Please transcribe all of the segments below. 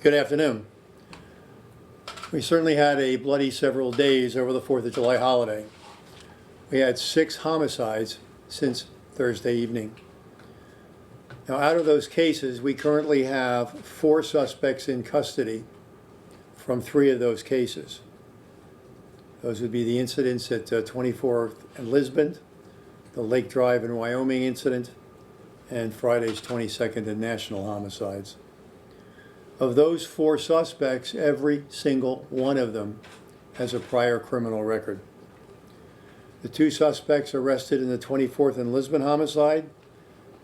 Good afternoon. We certainly had a bloody several days over the 4th of July holiday. We had 6 homicides since Thursday evening. Now, out of those cases, we currently have 4 suspects in custody from 3 of those cases. Those would be the incidents at 24th and Lisbon, the Lake Drive in Wyoming incident, and Friday's 22nd and National homicides. Of those 4 suspects, every single one of them has a prior criminal record. The 2 suspects arrested in the 24th and Lisbon homicide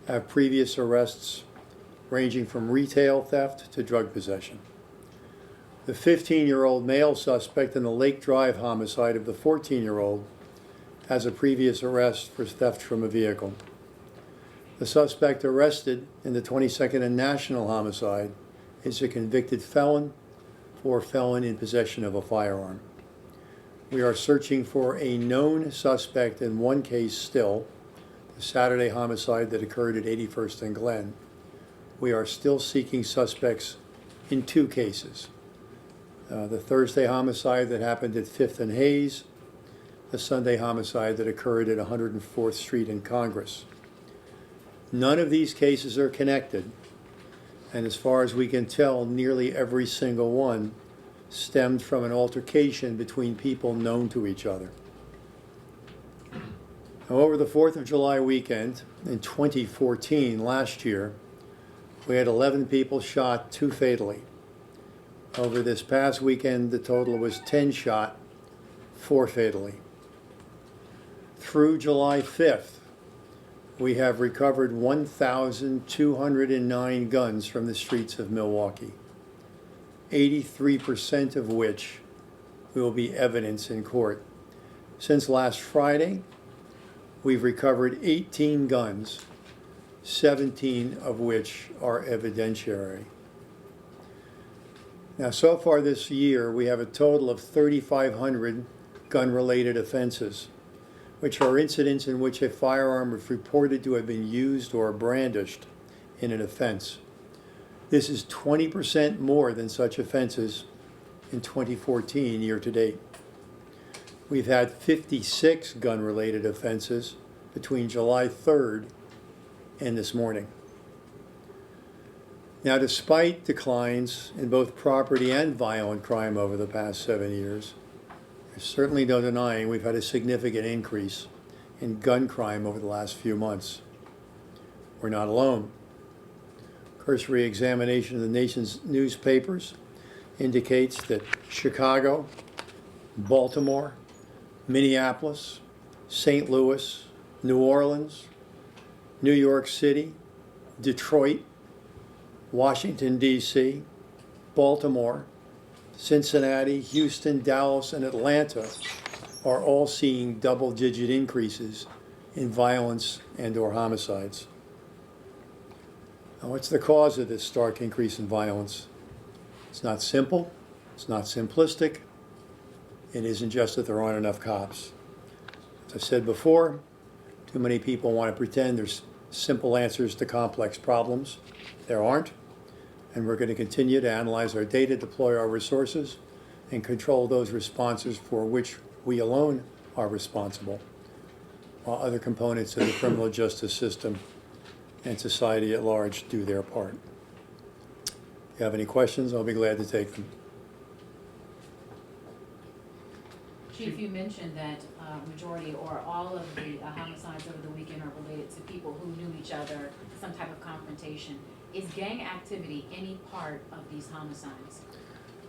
have previous arrests ranging from retail theft to drug possession. The 15-year-old male suspect in the Lake Drive homicide of the 14-year-old has a previous arrest for theft from a vehicle. The suspect arrested in the 22nd and National homicide is a convicted felon for felon in possession of a firearm. We are searching for a known suspect in one case still, the Saturday homicide that occurred at 81st and Glen. We are still seeking suspects in 2 cases. The Thursday homicide that happened at 5th and Hayes, the Sunday homicide that occurred at 104th Street in Congress. None of these cases are connected, and as far as we can tell, nearly every single one stemmed from an altercation between people known to each other. Now, over the 4th of July weekend in 2014, last year, we had 11 people shot, 2 fatally. Over this past weekend, the total was 10 shot, 4 fatally. Through July 5th, we have recovered 1,209 guns from the streets of Milwaukee, 83% of which will be evidence in court. Since last Friday, we've recovered 18 guns, 17 of which are evidentiary. Now, so far this year, we have a total of 3,500 gun-related offenses, which are incidents in which a firearm is reported to have been used or brandished in an offense. This is 20% more than such offenses in 2014 year to date. We've had 56 gun-related offenses between July 3rd and this morning. Now, despite declines in both property and violent crime over the past 7 years, there's certainly no denying we've had a significant increase in gun crime over the last few months. We're not alone. Cursory examination of the nation's newspapers indicates that Chicago, Baltimore, Minneapolis, St. Louis, New Orleans, New York City, Detroit, Washington, D.C., Baltimore, Cincinnati, Houston, Dallas, and Atlanta are all seeing double-digit increases in violence and/or homicides. Now, what's the cause of this stark increase in violence? It's not simple. It's not simplistic. It isn't just that there aren't enough cops. As I said before, too many people want to pretend there's simple answers to complex problems. There aren't. And we're going to continue to analyze our data, deploy our resources, and control those responses for which we alone are responsible, while other components of the criminal justice system and society at large do their part. If you have any questions, I'll be glad to take them. Chief, you mentioned that majority or all of the homicides over the weekend are related to people who knew each other, some type of confrontation. Is gang activity any part of these homicides?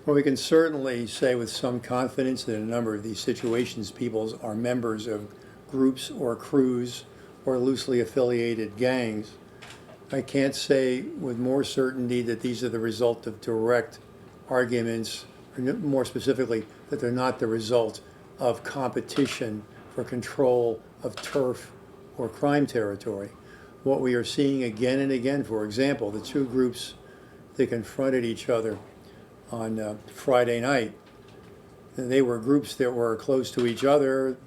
Well, we can certainly say with some confidence that in a number of these situations, people are members of groups or crews or loosely affiliated gangs. I can't say with more certainty that these are the result of direct arguments, or more specifically, that they're not the result of competition for control of turf or crime territory. What we are seeing again and again, for example, the 2 groups that confronted each other on Friday night, they were groups that were close to each other.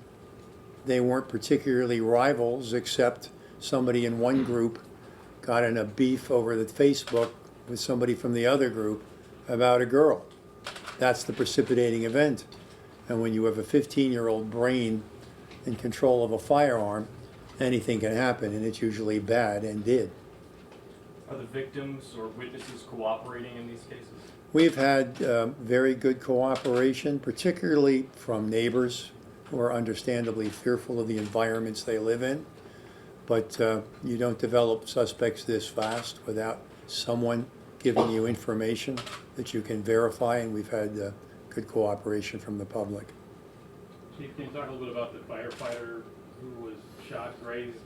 They weren't particularly rivals, except somebody in one group got in a beef over the Facebook with somebody from the other group about a girl. That's the precipitating event. And when you have a 15-year-old brain in control of a firearm, anything can happen, and it's usually bad, and did. Are the victims or witnesses cooperating in these cases? We've had very good cooperation, particularly from neighbors who are understandably fearful of the environments they live in. But you don't develop suspects this fast without someone giving you information that you can verify, and we've had good cooperation from the public. Chief, can you talk a little bit about the firefighter who was shot, grazed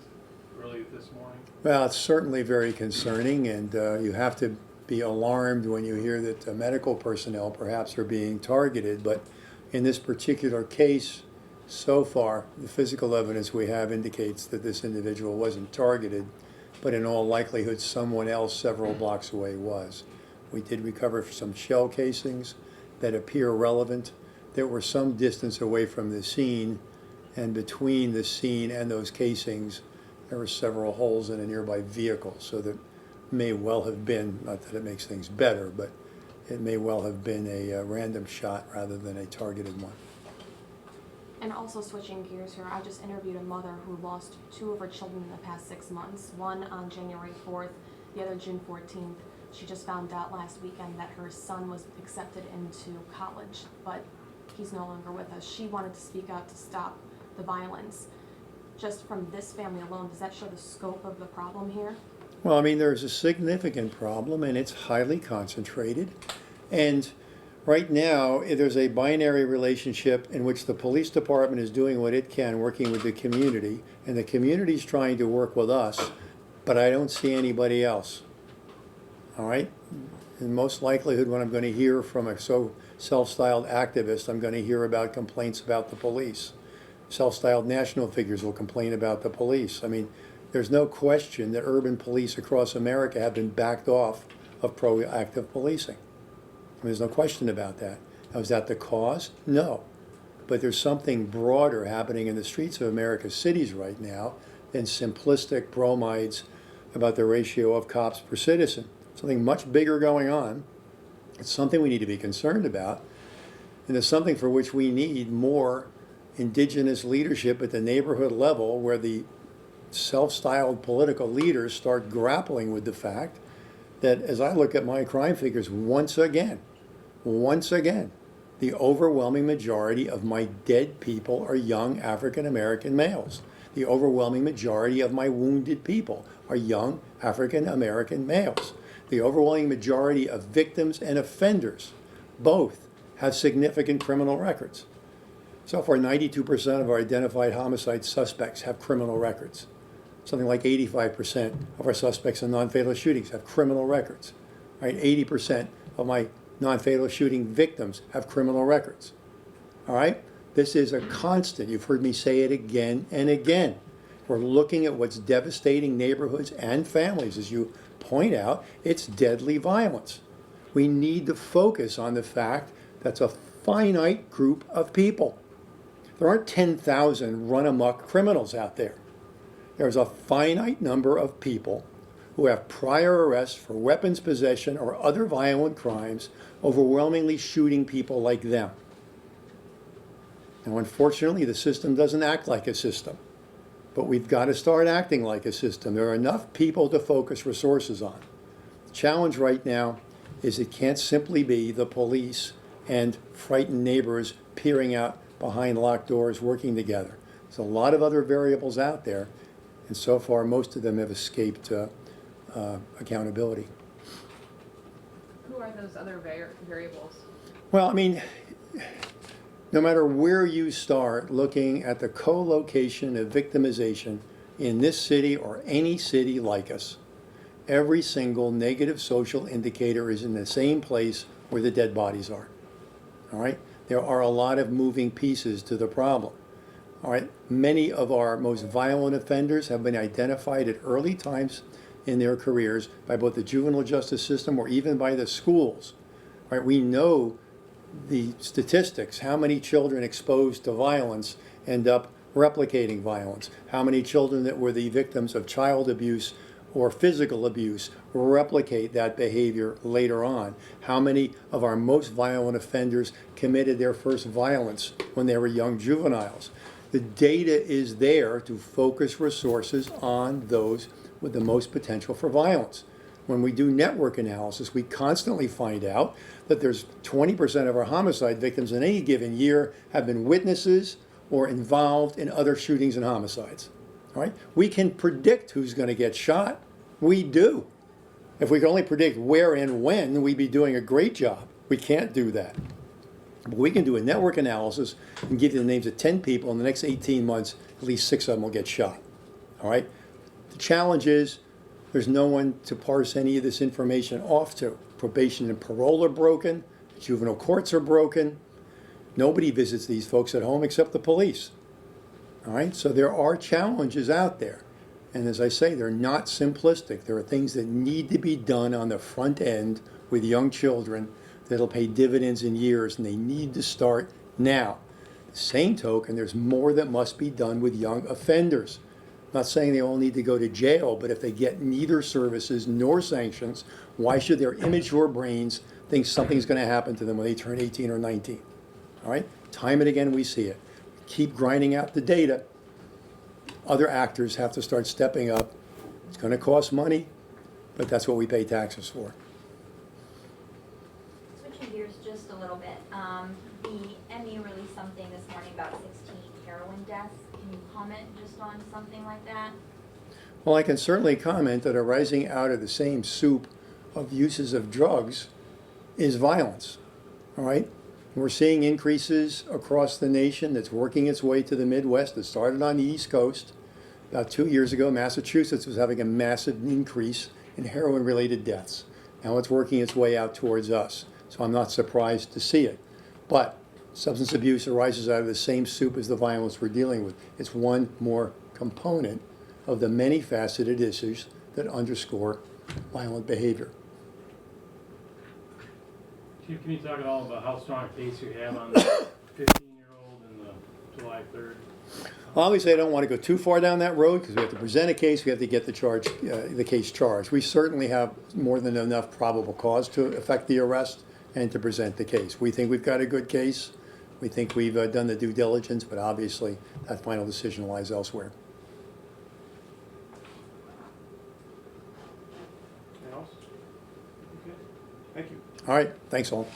early this morning? Well, it's certainly very concerning, and you have to be alarmed when you hear that medical personnel perhaps are being targeted. But in this particular case, so far, the physical evidence we have indicates that this individual wasn't targeted, but in all likelihood, someone else several blocks away was. We did recover some shell casings that appear relevant. There were some distance away from the scene, and between the scene and those casings, there were several holes in a nearby vehicle, so that may well have been, not that it makes things better, but it may well have been a random shot rather than a targeted one. And also switching gears here, I just interviewed a mother who lost 2 of her children in the past 6 months, one on January 4th, the other June 14th. She just found out last weekend that her son was accepted into college, but he's no longer with us. She wanted to speak out to stop the violence. Just from this family alone, does that show the scope of the problem here? Well, I mean, there's a significant problem, and it's highly concentrated. And right now, there's a binary relationship in which the police department is doing what it can, working with the community, and the community's trying to work with us, but I don't see anybody else. All right? In most likelihood, when I'm going to hear from a self-styled activist, I'm going to hear about complaints about the police. Self-styled national figures will complain about the police. I mean, there's no question that urban police across America have been backed off of proactive policing. There's no question about that. Now, is that the cause? No. But there's something broader happening in the streets of America's cities right now than simplistic bromides about the ratio of cops per citizen. Something much bigger going on. It's something we need to be concerned about. And it's something for which we need more indigenous leadership at the neighborhood level, where the self-styled political leaders start grappling with the fact that, as I look at my crime figures, once again, the overwhelming majority of my dead people are young African American males. The overwhelming majority of my wounded people are young African American males. The overwhelming majority of victims and offenders both have significant criminal records. So far, 92% of our identified homicide suspects have criminal records. Something like 85% of our suspects in non-fatal shootings have criminal records. Right? 80% of my non-fatal shooting victims have criminal records. All right? This is a constant. You've heard me say it again and again. We're looking at what's devastating neighborhoods and families. As you point out, it's deadly violence. We need to focus on the fact that's a finite group of people. There aren't 10,000 run-amok criminals out there. There's a finite number of people who have prior arrests for weapons possession or other violent crimes, overwhelmingly shooting people like them. Now, unfortunately, the system doesn't act like a system, but we've got to start acting like a system. There are enough people to focus resources on. The challenge right now is it can't simply be the police and frightened neighbors peering out behind locked doors working together. There's a lot of other variables out there, and so far most of them have escaped accountability. Who are those other variables? Well, I mean, no matter where you start looking at the co-location of victimization in this city or any city like us, every single negative social indicator is in the same place where the dead bodies are. All right? There are a lot of moving pieces to the problem. All right? Many of our most violent offenders have been identified at early times in their careers by both the juvenile justice system or even by the schools. All right? We know the statistics, how many children exposed to violence end up replicating violence, how many children that were the victims of child abuse or physical abuse replicate that behavior later on? How many of our most violent offenders committed their first violence when they were young juveniles? The data is there to focus resources on those with the most potential for violence. When we do network analysis, we constantly find out that there's 20% of our homicide victims in any given year have been witnesses or involved in other shootings and homicides. All right? We can predict who's going to get shot. We do. If we could only predict where and when, we'd be doing a great job. We can't do that. But we can do a network analysis and give you the names of 10 people. In the next 18 months, at least 6 of them will get shot. All right? The challenge is there's no one to parse any of this information off to. Probation and parole are broken. Juvenile courts are broken. Nobody visits these folks at home except the police. All right? So there are challenges out there. And as I say, they're not simplistic. There are things that need to be done on the front end with young children that'll pay dividends in years, and they need to start now. Same token, there's more that must be done with young offenders. I'm not saying they all need to go to jail, but if they get neither services nor sanctions, why should their immature brains think something's going to happen to them when they turn 18 or 19? All right? Time and again, we see it. Keep grinding out the data. Other actors have to start stepping up. It's going to cost money, but that's what we pay taxes for. Switching gears just a little bit, the ME released something this morning about 16 heroin deaths. Can you comment just on something like that? Well, I can certainly comment that arising out of the same soup of uses of drugs is violence. All right? We're seeing increases across the nation that's working its way to the Midwest. It started on the East Coast. About 2 years ago, Massachusetts was having a massive increase in heroin-related deaths. Now it's working its way out towards us. So I'm not surprised to see it. But substance abuse arises out of the same soup as the violence we're dealing with. It's one more component of the many faceted issues that underscore violent behavior. Chief, can you talk at all about how strong a case you have on the 15-year-old and the July 3rd? Obviously, I don't want to go too far down that road because we have to present a case, we have to get the case charged. We certainly have more than enough probable cause to effect the arrest and to present the case. We think we've got a good case. We think we've done the due diligence, but obviously that final decision lies elsewhere. Anything else? Okay. Thank you. All right, thanks all.